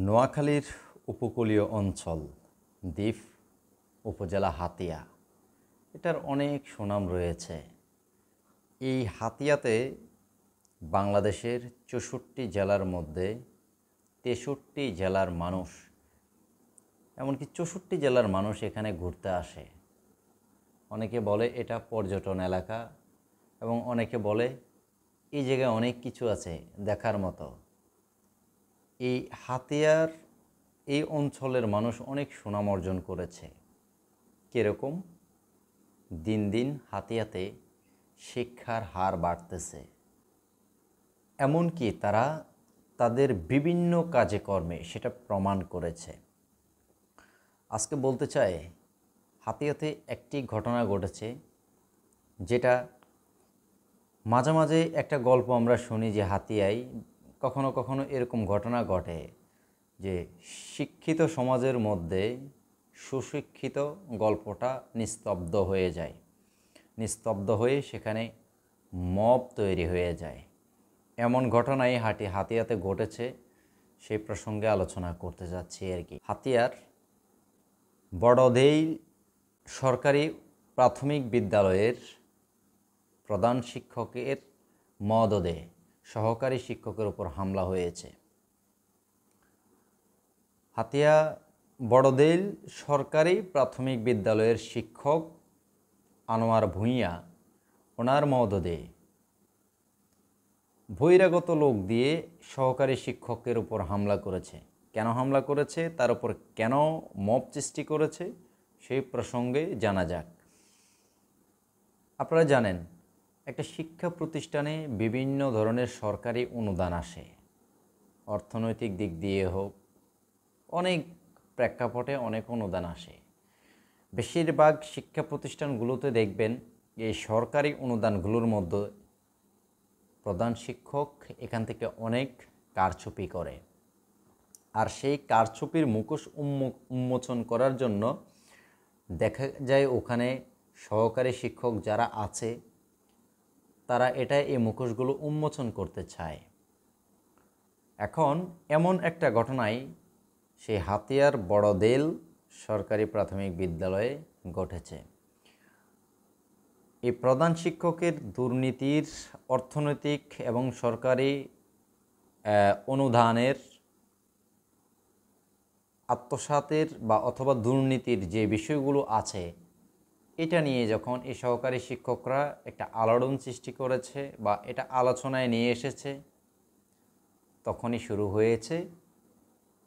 নোয়াখালীর উপকূলীয় অঞ্চল দ্বীপ উপজেলা হাতিয়া, এটার অনেক সুনাম রয়েছে। এই হাতিয়াতে বাংলাদেশের ৬৪ জেলার মধ্যে ৬৩ জেলার মানুষ, এমনকি ৬৪ জেলার মানুষ এখানে ঘুরতে আসে। অনেকে বলে এটা পর্যটন এলাকা এবং অনেকে বলে এই জায়গায় অনেক কিছু আছে দেখার মতো। এই হাতিয়ার এই অঞ্চলের মানুষ অনেক সুনাম অর্জন করেছে। কীরকম? দিন দিন হাতিয়াতে শিক্ষার হার বাড়তেছে, এমনকি তারা তাদের বিভিন্ন কাজে কর্মে সেটা প্রমাণ করেছে। আজকে বলতে চাই, হাতিয়াতে একটি ঘটনা ঘটেছে, যেটা মাঝে মাঝে একটা গল্প আমরা শুনি যে হাতিয়ায় কখনো কখনো এরকম ঘটনা ঘটে যে শিক্ষিত সমাজের মধ্যে সুশিক্ষিত গল্পটা নিস্তব্ধ হয়ে যায়, নিস্তব্ধ হয়ে সেখানে মব তৈরি হয়ে যায়। এমন ঘটনাই হাতিয়াতে ঘটেছে, সেই প্রসঙ্গে আলোচনা করতে যাচ্ছি আর কি। হাতিয়ার বড়দেই সরকারি প্রাথমিক বিদ্যালয়ের প্রধান শিক্ষকের মদদে সহকারী শিক্ষকের উপর হামলা হয়েছে। হাতিয়া বড়দেইল সরকারি প্রাথমিক বিদ্যালয়ের শিক্ষক আনোয়ার ভূঁইয়া, ওনার মদদে বহিরাগত লোক দিয়ে সহকারী শিক্ষকের উপর হামলা করেছে। কেন হামলা করেছে, তার উপর কেন মব সৃষ্টি করেছে, সেই প্রসঙ্গে জানা যাক। আপনারা জানেন, একটা শিক্ষা প্রতিষ্ঠানে বিভিন্ন ধরনের সরকারি অনুদান আসে, অর্থনৈতিক দিক দিয়ে হোক, অনেক প্রেক্ষাপটে অনেক অনুদান আসে। বেশিরভাগ শিক্ষা প্রতিষ্ঠানগুলোতে দেখবেন এই সরকারি অনুদানগুলোর মধ্যে প্রধান শিক্ষক এখান থেকে অনেক কারচুপি করে, আর সেই কারচুপির মুখোশ উন্মোচন করার জন্য দেখা যায় ওখানে সহকারী শিক্ষক যারা আছে তারা এই মুখোশগুলো উন্মোচন করতে চায়। এখন এমন একটা ঘটনায় সেই হাতিয়ার বড়দেইল সরকারি প্রাথমিক বিদ্যালয়ে ঘটেছে। এই প্রধান শিক্ষকের দুর্নীতির, অর্থনৈতিক এবং সরকারি অনুদানের আত্মসাতের বা অথবা দুর্নীতির যে বিষয়গুলো আছে, এটা নিয়ে যখন এই সহকারী শিক্ষকরা একটা আলোড়ন সৃষ্টি করেছে বা এটা আলোচনায় নিয়ে এসেছে, তখনই শুরু হয়েছে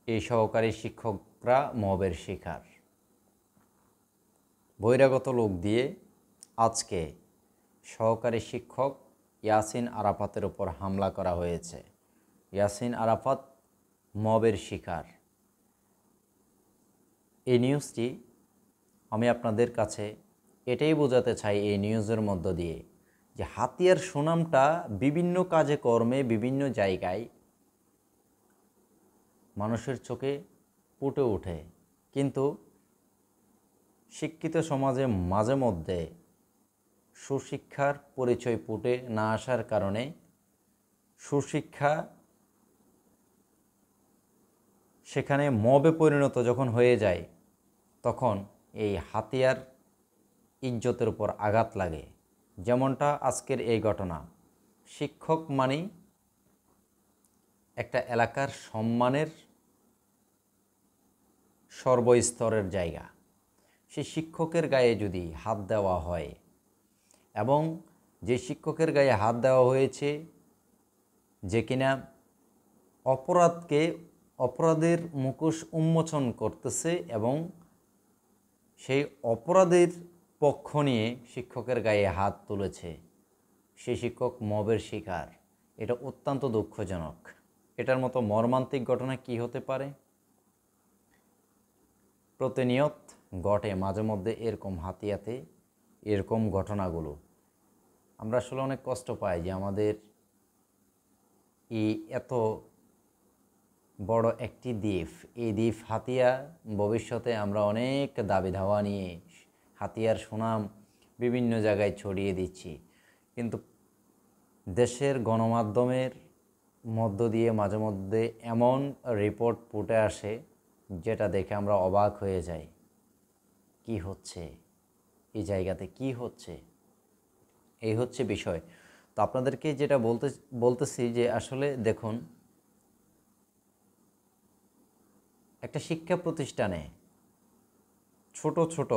এই সহকারী শিক্ষকরা মবের শিকার। বহিরাগত লোক দিয়ে আজকে সহকারী শিক্ষক ইয়াসিন আরাফাতের উপর হামলা করা হয়েছে। ইয়াসিন আরাফাত মবের শিকার। এই নিউজটি আমি আপনাদের কাছে এটাই বোঝাতে চাই এই নিউজের মধ্য দিয়ে, যে হাতিয়ার সুনামটা বিভিন্ন কাজে কর্মে বিভিন্ন জায়গায় মানুষের চোখে ফুটে ওঠে, কিন্তু শিক্ষিত সমাজে মাঝে মধ্যে সুশিক্ষার পরিচয় ফুটে না আসার কারণে সুশিক্ষা সেখানে মবে পরিণত যখন হয়ে যায়, তখন এই হাতিয়ার ইজ্জতের উপর আঘাত লাগে। যেমনটা আজকের এই ঘটনা। শিক্ষক মানেই একটা এলাকার সম্মানের সর্বস্তরের জায়গা। সেই শিক্ষকের গায়ে যদি হাত দেওয়া হয়, এবং যে শিক্ষকের গায়ে হাত দেওয়া হয়েছে, যে কিনা অপরাধের মুখোশ উন্মোচন করতেছে এবং সেই অপরাধের পক্ষ নিয়ে শিক্ষকের গায়ে হাত তুলেছে, সেই শিক্ষক মবের শিকার। এটা অত্যন্ত দুঃখজনক। এটার মতো মর্মান্তিক ঘটনা কি হতে পারে? প্রতিনিয়ত ঘটে মাঝে মধ্যে এরকম হাতিয়াতে এরকম ঘটনাগুলো। আমরা আসলে অনেক কষ্ট পাই যে আমাদের এই এত বড় একটি দ্বীপ, এই দ্বীপ হাতিয়া, ভবিষ্যতে আমরা অনেক দাবি দাওয়া নিয়ে হাতিয়ার সুনাম বিভিন্ন জায়গায় ছড়িয়ে দিচ্ছি, কিন্তু দেশের গণমাধ্যমের মধ্য দিয়ে মাঝে মধ্যে এমন রিপোর্ট ফুটে আসে যেটা দেখে আমরা অবাক হয়ে যাই, কি হচ্ছে এই জায়গাতে, কি হচ্ছে, এই হচ্ছে বিষয়। তো আপনাদেরকে যেটা বলতেছি যে আসলে দেখুন, একটা শিক্ষা প্রতিষ্ঠানে ছোট ছোট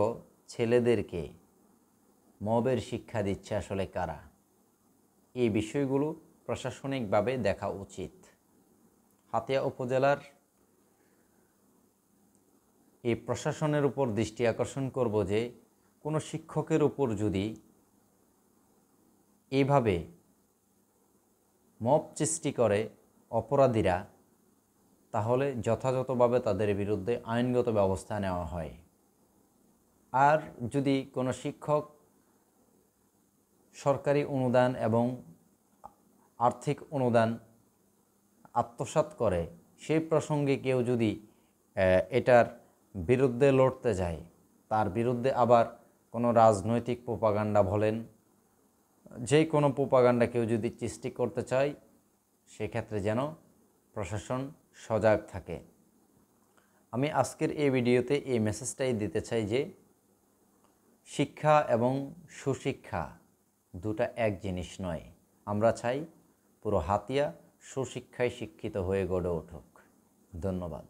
ছেলেদেরকে মবের শিক্ষা দিচ্ছে আসলে কারা, এই বিষয়গুলো প্রশাসনিকভাবে দেখা উচিত। হাতিয়া উপজেলার এই প্রশাসনের উপর দৃষ্টি আকর্ষণ করব যে কোনো শিক্ষকের উপর যদি এইভাবে মব সৃষ্টি করে অপরাধীরা, তাহলে যথাযথভাবে তাদের বিরুদ্ধে আইনগত ব্যবস্থা নেওয়া হয়। আর যদি কোনো শিক্ষক সরকারি অনুদান এবং আর্থিক অনুদান আত্মসাৎ করে, সেই প্রসঙ্গে কেউ যদি এটার বিরুদ্ধে লড়তে যায়, তার বিরুদ্ধে আবার কোনো রাজনৈতিক প্রোপাগান্ডা বলেন, যে কোনো প্রোপাগান্ডা কেউ যদি সৃষ্টি করতে চায়, সেক্ষেত্রে যেন প্রশাসন সজাগ থাকে। আমি আজকের এই ভিডিওতে এই মেসেজটাই দিতে চাই যে শিক্ষা এবং সুশিক্ষা দুটা এক জিনিস নয়। আমরা চাই পুরো হাতিয়া সুশিক্ষায় শিক্ষিত হয়ে গড়ে উঠুক। ধন্যবাদ।